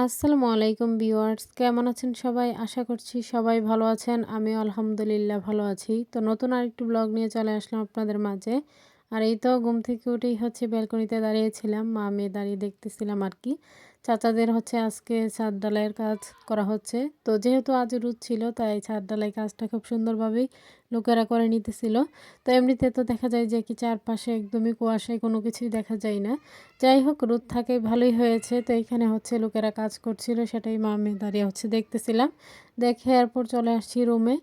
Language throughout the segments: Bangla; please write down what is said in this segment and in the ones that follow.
আসসালামু আলাইকুম ভিউয়ার্স, কেমন আছেন সবাই? আশা করছি সবাই ভালো আছেন। আমিও আলহামদুলিল্লাহ ভালো আছি। তো নতুন আরেকটি ব্লগ নিয়ে চলে আসলাম আপনাদের মাঝে। আর এই তো ঘুম থেকে উঠেই ব্যালকনিতে দাঁড়িয়েছিলাম। মা মেয়ে দাঁড়িয়ে দেখতেছিলাম আরকি। চাচাদের আজকে ছাদ ঢালাইয়ের কাজ করা হচ্ছে। তো যেহেতু আজ রোদ ছিল তাই ছাদ ঢালাই কাজটা খুব সুন্দরভাবেই লোকেরা করে নিতেছিল। তো এমনিতে তো দেখা যায় যে কি চারপাশে একদমই কুয়াশায় কোনো কিছুই দেখা যায় না। যাই হোক, রোদ থাকে ভালোই হয়েছে। তো এইখানে লোকেরা কাজ করছিল, সেটাই মা আমি দাঁড়িয়ে দেখতেছিলাম। দেখে এরপর চলে আসছি রুমে।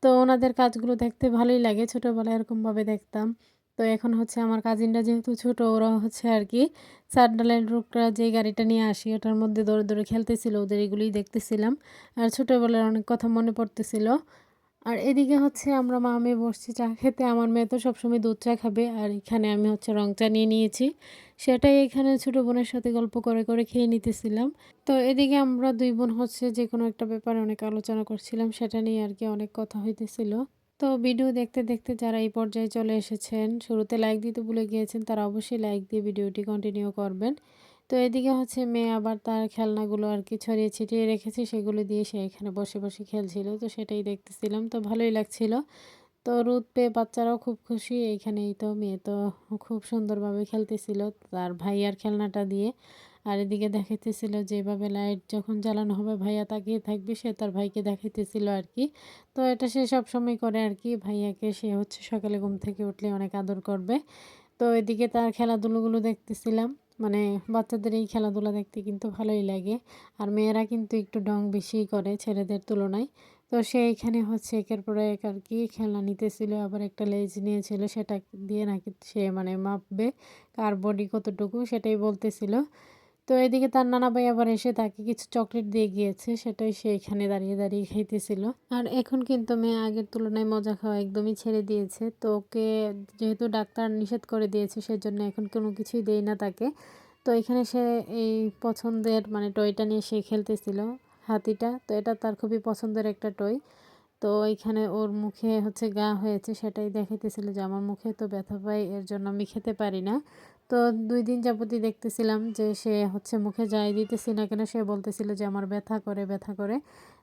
তো ওনাদের কাজগুলো দেখতে ভালোই লাগে, ছোটোবেলায় এরকমভাবে দেখতাম। তো এখন আমার কাজিনরা যেহেতু ছোটো, ওরা আর কি চার ডালের রোগটা যে গাড়িটা নিয়ে আসি ওটার মধ্যে দৌড়ে দৌড়ে খেলতেছিল, ওদের এগুলোই দেখতেছিলাম। আর ছোটোবেলার অনেক কথা মনে পড়তেছিল। আর এদিকে আমরা মা-মেয়ে বসছি চা খেতে। আমার মেয়ে তো সবসময় দুধ চা খাবে। আর এখানে আমি রং চা নিয়ে নিয়েছি। সেটাই এখানে ছোট বোনের সাথে গল্প করে, করে খেয়ে নিতেছিলাম। তো এদিকে আমরা ২ বোন যেকোনো একটা ব্যাপারে অনেক আলোচনা করছিলাম। সেটা নিয়ে আরকি অনেক কথা হইতেছিল। তো ভিডিও দেখতে, দেখতে যারা এই পর্যায়ে চলে এসেছেন, শুরুতে লাইক দিতে ভুলে গিয়েছেন, তারা অবশ্যই লাইক দিয়ে ভিডিওটি কন্টিনিউ করবেন। তো এদিকে মেয়ে আবার তার খেলনাগুলো আরকি ছড়িয়ে ছিটিয়ে রেখেছে, সেগুলো দিয়ে সে এখানে বসে, বসে খেলছিল। তো সেটাই দেখতেছিলাম। তো ভালোই লাগছিল। তো রোদ পেয়ে বাচ্চারাও খুব খুশি। এইখানেই তো মেয়ে তো খুব সুন্দরভাবে খেলতেছিল তার ভাইয়ার খেলনাটা দিয়ে। আর এদিকে দেখাইতেছিল যে এভাবে লাইট যখন জ্বালানো হবে ভাইয়া তাকিয়ে থাকবে, সে তার ভাইকে দেখাইতেছিল আরকি। তো এটা সে সবসময় করে আরকি। ভাইয়াকে সে সকালে ঘুম থেকে উঠলে অনেক আদর করবে। তো এদিকে তার খেলাধুলোগুলো দেখতেছিলাম। মানে বাচ্চাদের এই খেলাধুলা দেখতে কিন্তু ভালোই লাগে। আর মেয়েরা কিন্তু একটু ঢং বেশিই করে ছেলেদের তুলনায়। তো সে এখানে একের পর এক আরকি খেলনা নিতেছিল। আবার একটা লেজ নিয়েছিল, সেটা দিয়ে নাকি সে মাপবে কার বডি কতটুকু, সেটাই বলতেছিল। তো এদিকে তার নানা ভাই আবার এসে তাকে কিছু চকলেট দিয়ে গিয়েছে, সেটাই সে এখানে দাঁড়িয়ে, দাঁড়িয়ে খাইতেছিল। আর এখন কিন্তু মেয়ে আগের তুলনায় মজা খাওয়া একদমই ছেড়ে দিয়েছে। তো ওকে যেহেতু ডাক্তার নিষেধ করে দিয়েছে, সেজন্য এখন কোনো কিছুই দেই না তাকে। তো এখানে সে এই পছন্দের টয়টা নিয়ে সে খেলতেছিল, হাতিটা। তো এটা তার খুবই পছন্দের একটা টয়। তো এইখানে ওর মুখে ঘা হয়েছে, সেটাই দেখাইতেছিল যে আমার মুখে তো ব্যথা পায়, এর জন্য আমি খেতে পারি না। তো ২ দিন যাবতই দেখতেছিলাম যে সে মুখে যাই দিতেছি না কেন, সে বলতেছিল যে আমার ব্যথা করে, ব্যথা করে।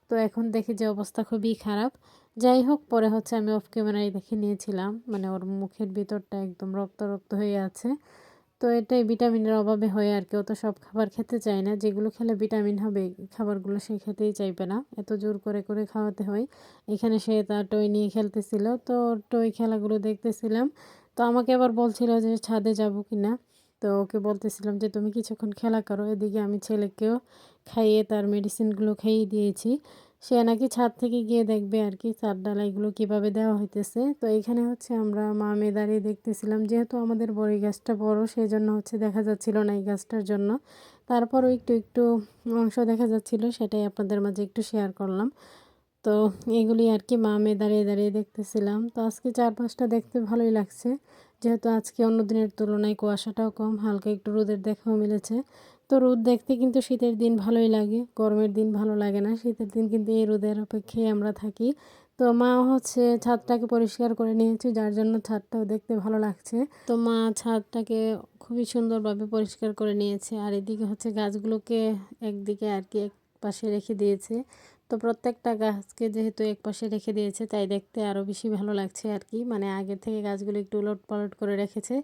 তো এখন দেখি যে অবস্থা খুবই খারাপ। যাই হোক, পরে আমি অফ ক্যামেরায় দেখে নিয়েছিলাম, ওর মুখের ভিতরটা একদম রক্ত, রক্ত হয়ে আছে। তো এটাই ভিটামিনের অভাবে হয় আরকি। ও তো সব খাবার খেতে চায় না। যেগুলো খেলে ভিটামিন হবে এই খাবারগুলো সে খেতেই চাইবে না। এত জোর করে, করে খাওয়াতে হয়। এখানে সে তার টয় নিয়ে খেলতেছিল। তো ওর টয় খেলাগুলো দেখতেছিলাম। তো আমাকে আবার বলছিল যে ছাদে যাবো কিনা। তো ওকে বলতেছিলাম যে তুমি কিছুক্ষণ খেলা করো। এদিকে আমি ছেলেকেও খাইয়ে তার মেডিসিনগুলো খাইয়ে দিয়েছি। সে নাকি ছাদ থেকে গিয়ে দেখবে আরকি ছাদ ঢালাইগুলো কিভাবে দেওয়া হইতেছে। তো এইখানে আমরা মা-মেয়ে দাঁড়িয়ে দেখতেছিলাম। যেহেতু আমাদের বড়ই গাছটা বড়, সেজন্য দেখা যাচ্ছিল না এই গাছটার জন্য। তারপরও একটু, একটু অংশ দেখা যাচ্ছিল, সেটাই আপনাদের মাঝে একটু শেয়ার করলাম। তো এগুলি আরকি মা-মেয়ে দাঁড়িয়ে, দাঁড়িয়ে দেখতেছিলাম। তো আজকে চারপাশটা দেখতে ভালোই লাগছে। যেহেতু আজকে অন্য দিনের তুলনায় কুয়াশাটাও কম, হালকা একটু রোদের দেখাও মিলেছে। তো রোদ দেখতে কিন্তু শীতের দিন ভালোই লাগে, গরমের দিন ভালো লাগে না। শীতের দিন কিন্তু এই রোদের অপেক্ষায় আমরা থাকি। তো মা ছাদটাকে পরিষ্কার করে নিয়েছে, যার জন্য ছাদটাও দেখতে ভালো লাগছে। তো মা ছাদটাকে খুবই সুন্দরভাবে পরিষ্কার করে নিয়েছে। আর এদিকে গাছগুলোকে একদিকে আরকি একপাশে রেখে দিয়েছে। তো প্রত্যেকটা গাছকে যেহেতু একপাশে রেখে দিয়েছে, তাই দেখতে আরও বেশি ভালো লাগছে আরকি। আগের থেকে গাছগুলো একটু উলটপালট করে রেখেছে।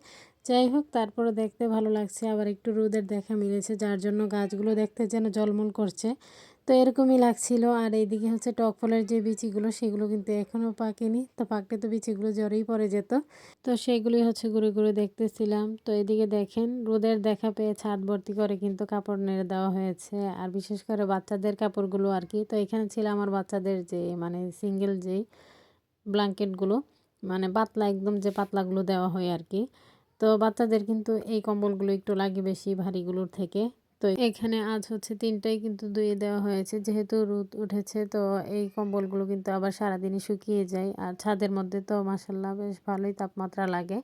যাই হোক, তারপরও দেখতে ভালো লাগছে। আবার একটু রোদের দেখা মিলেছে, যার জন্য গাছগুলো দেখতে যেন ঝলমল করছে। তো এরকমই লাগছিল। আর এইদিকে টক ফলের যে বিচিগুলো, সেগুলো কিন্তু এখনও পাকেনি। তো পাকলে তো বিচিগুলো ঝরেই পড়ে যেত। তো সেগুলি ঘুরে, ঘুরে দেখতেছিলাম। তো এদিকে দেখেন, রোদের দেখা পেয়ে ছাদ ভর্তি করে কিন্তু কাপড় নেড়ে দেওয়া হয়েছে। আর বিশেষ করে বাচ্চাদের কাপড়গুলো আরকি। তো এখানে ছিল আমার বাচ্চাদের যে সিঙ্গেল যেই ব্ল্যাঙ্কেটগুলো, পাতলা একদম যে পাতলাগুলো দেওয়া হয় আরকি। তো বাচ্চাদের কিন্তু এই কম্বলগুলো একটু লাগে বেশি ভারীগুলোর থেকে। তো এখানে আজ ৩টাই কিন্তু ধুয়ে দেওয়া হয়েছে। যেহেতু রোদ উঠেছে, তো এই কম্বলগুলো কিন্তু আবার সারাদিনই শুকিয়ে যায়। আর ছাদের মধ্যে তো মাশাআল্লাহ বেশ ভালোই তাপমাত্রা লাগে।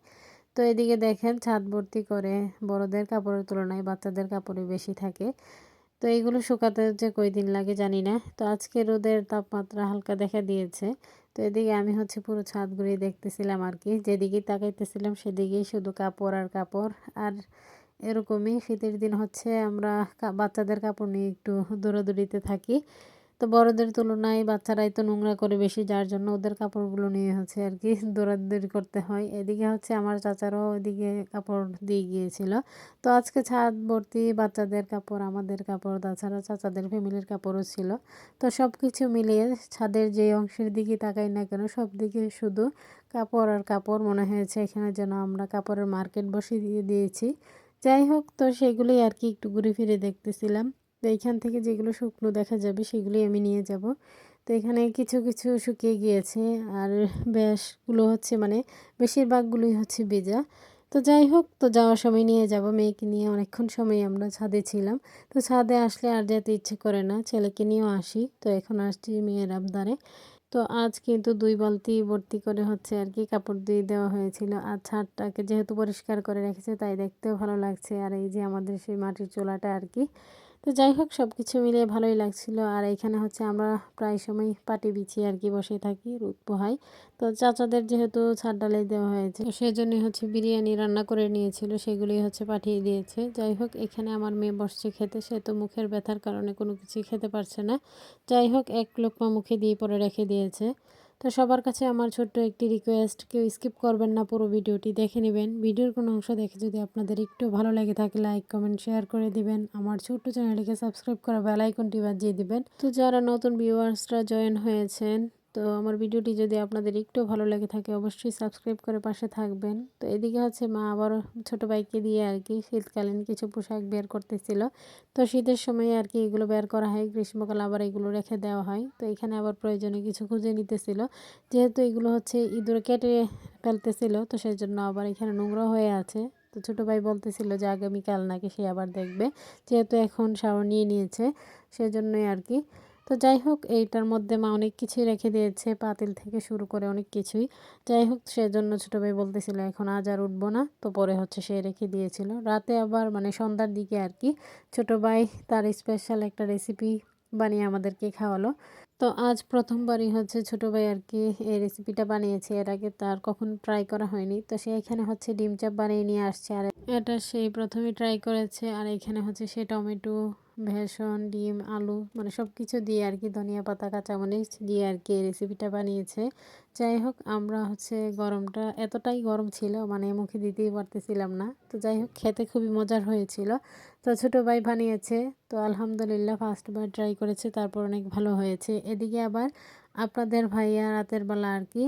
তো এদিকে দেখেন ছাদ ভর্তি করে, বড়দের কাপড়ের তুলনায় বাচ্চাদের কাপড়ই বেশি থাকে। তো এইগুলো শুকাতে যে কয়দিন লাগে জানি না। তো আজকে রোদের তাপমাত্রা হালকা দেখা দিয়েছে। তো এদিকে আমি পুরো ছাদ ঘুরিয়ে দেখতেছিলাম আরকি। যেদিকেই তাকাইতেছিলাম সেদিকেই শুধু কাপড় আর কাপড়। আর এরকমই শীতের দিন হচ্ছে আমরা বাচ্চাদের কাপড় নিয়ে একটু দৌড়াদৌড়িতে থাকি। তো বড়দের তুলনায় বাচ্চারাই তো নোংরা করে বেশি, যার জন্য ওদের কাপড়গুলো নিয়ে হচ্ছে আর কি দৌড়াদৌড়ি করতে হয়। এদিকে হচ্ছে আমার চাচারাও ওইদিকে কাপড় দিয়ে গিয়েছিল। তো আজকে ছাদ ভর্তি বাচ্চাদের কাপড়, আমাদের কাপড়, তাছাড়া চাচাদের ফ্যামিলির কাপড়ও ছিল। তো সব কিছু মিলিয়ে ছাদের যে অংশের দিকে তাকাই না কেন সব দিকে শুধু কাপড় আর কাপড় মনে হয়েছে এখানে যেন আমরা কাপড়ের মার্কেট বসিয়ে দিয়েছি। যাই হোক, তো সেগুলোই আর কি একটু ঘুরে ফিরে দেখতেছিলাম। তো এইখান থেকে যেগুলো শুকনো দেখা যাবে সেগুলোই আমি নিয়ে যাব। তো এখানে কিছু কিছু শুকিয়ে গিয়েছে আর বেশগুলো হচ্ছে মানে বেশিরভাগগুলোই হচ্ছে ভেজা। তো যাই হোক, তো যাওয়ার সময় নিয়ে যাব। মেয়েকে নিয়ে অনেকক্ষণ সময় আমরা ছাদে ছিলাম। তো ছাদে আসলে আর যেতে ইচ্ছে করে না, ছেলেকে নিয়েও আসি। তো এখন আসছি মেয়ের আবদারে। তো আজ কিন্তু 2 বালতি ভর্তি করে হচ্ছে আর কি কাপড় দিয়ে দেওয়া হয়েছিল। আর ছাদটাকে যেহেতু পরিষ্কার করে রেখেছে তাই দেখতেও ভালো লাগছে। আর এই যে আমাদের সেই মাটির চুলাটা আর কি। তো যাই হোক, সব কিছু মিলিয়ে ভালোই লাগছিল। আর এইখানে হচ্ছে আমরা প্রায় সময় পাটি বিছিয়ে আর কি বসে থাকি, রোদ পোহাই। তো চাচাদের যেহেতু ছাদ ঢালাই দেওয়া হয়েছে তো সেজন্যই হচ্ছে বিরিয়ানি রান্না করে নিয়েছিল, সেগুলোই হচ্ছে পাঠিয়ে দিয়েছে। যাই হোক, এখানে আমার মেয়ে বসছে খেতে, সে তো মুখের ব্যথার কারণে কোনো কিছুই খেতে পারছে না। যাই হোক, এক লোকমা মুখে দিয়ে পরে রেখে দিয়েছে। তো সবার কাছে আমার ছোট্ট একটি রিকোয়েস্ট, কেউ স্কিপ করবেন না, পুরো ভিডিওটি দেখে নেবেন। ভিডিওর কোনো অংশ দেখে যদি আপনাদের একটু ভালো লেগে থাকে লাইক কমেন্ট শেয়ার করে দিবেন। আমার ছোট্ট চ্যানেলটিকে সাবস্ক্রাইব করে বেল আইকনটি বাজিয়ে দিবেন। তো যারা নতুন ভিউয়ার্সরা জয়েন হয়েছেন, তো আমার ভিডিওটি যদি আপনাদের একটু ভালো লেগে থাকে অবশ্যই সাবস্ক্রাইব করে পাশে থাকবেন। তো এদিকে হচ্ছে মা আবার ছোট ভাইকে দিয়ে আর কি শীতকালীন কিছু পোশাক বের করতেছিল। তো শীতের সময় আর কি এগুলো বের করা হয়, গ্রীষ্মকালে আবার এগুলো রেখে দেওয়া হয়। তো এখানে আবার প্রয়োজনে কিছু খুঁজে নিতেছিল, যেহেতু এগুলো হচ্ছে ইঁদুরে কেটে ফেলতেছিল। তো সেই জন্য আবার এখানে নোংরা হয়ে আছে। তো ছোটো ভাই বলতেছিল যে আগামীকাল নাকি সে আবার দেখবে, যেহেতু এখন শাওয়ার নিয়ে নিয়েছে সেজন্যই আর কি। তো যাই হোক, এইটার মধ্যে মা অনেক কিছুই রেখে দিয়েছে, পাতিল থেকে শুরু করে অনেক কিছুই। যাই হোক, সেজন্য ছোটো ভাই বলতেছিল এখন আজ আর উঠবো না। তো পরে হচ্ছে সে রেখে দিয়েছিল। রাতে আবার মানে সন্ধ্যার দিকে আর কি ছোটো ভাই তার স্পেশাল একটা রেসিপি বানিয়ে আমাদেরকে খাওয়ালো। তো আজ প্রথমবারই হচ্ছে ছোটো ভাই আর কি এই রেসিপিটা বানিয়েছে, এর আগে তার কখনো ট্রাই করা হয়নি। তো সে এখানে হচ্ছে ডিম চাপ বানিয়ে নিয়ে আসছে, আর এটা সেই প্রথমে ট্রাই করেছে। আর এখানে হচ্ছে সে টমেটো, বেসন, ডিম, আলু মানে সব কিছু দিয়ে আর কি ধনিয়া পাতা কাঁচামরিচ দিয়ে আর কি এই রেসিপিটা বানিয়েছে। যাই হোক, আমরা হচ্ছে গরমটা এতটাই গরম ছিল মানে মুখে দিতেই পারতেছিলাম না। তো যাই হোক, খেতে খুবই মজার হয়েছিল। তো ছোটো ভাই বানিয়েছে, তো আলহামদুলিল্লাহ ফার্স্টবার ট্রাই করেছে, তারপর অনেক ভালো হয়েছে। এদিকে আবার আপনাদের ভাইয়া রাতের বেলা আর কি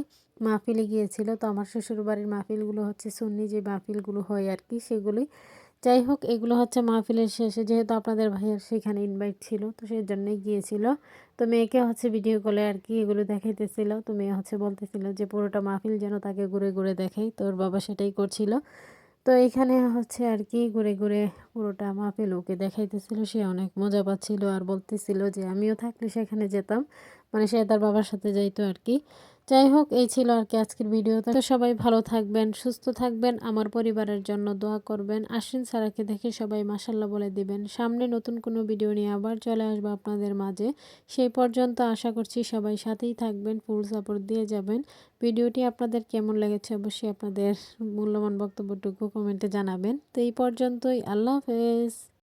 মাহফিলে গিয়েছিল। তো আমার শ্বশুরবাড়ির মাহফিলগুলো হচ্ছে সুন্নি যে মাহফিলগুলো হয় আর কি সেগুলোই। যাই হোক, এগুলো হচ্ছে মাহফিলের শেষে যেহেতু আপনাদের ভাইয়ের সেখানে ইনভাইট ছিল তো সেই জন্যই গিয়েছিল। তো মেয়েকে হচ্ছে ভিডিও কলে আর কি এগুলো দেখাইতেছিল। তো মেয়ে হচ্ছে বলতেছিল যে পুরোটা মাহফিল যেন তাকে ঘুরে ঘুরে দেখাই, তোর বাবা সেটাই করছিল। তো এখানে হচ্ছে আর কি ঘুরে ঘুরে পুরোটা মাহফিল ওকে দেখাইতেছিল, সে অনেক মজা পাচ্ছিল আর বলতেছিল যে আমিও থাকলে সেখানে যেতাম, মানে সে তার বাবার সাথে যাইতো আর কি। যাই হোক, এই ছিল আর কি আজকের ভিডিওতে। তো সবাই ভালো থাকবেন, সুস্থ থাকবেন, আমার পরিবারের জন্য দোয়া করবেন। আশ্বিন সারাকে দেখে সবাই মাশাল্লাহ বলে দিবেন। সামনে নতুন কোনো ভিডিও নিয়ে আবার চলে আসবো আপনাদের মাঝে। সেই পর্যন্ত আশা করছি সবাই সাথেই থাকবেন, ফুল সাপোর্ট দিয়ে যাবেন। ভিডিওটি আপনাদের কেমন লেগেছে অবশ্যই আপনাদের মূল্যবান বক্তব্যটুকু কমেন্টে জানাবেন। তো এই পর্যন্তই, আল্লাহ হাফেজ।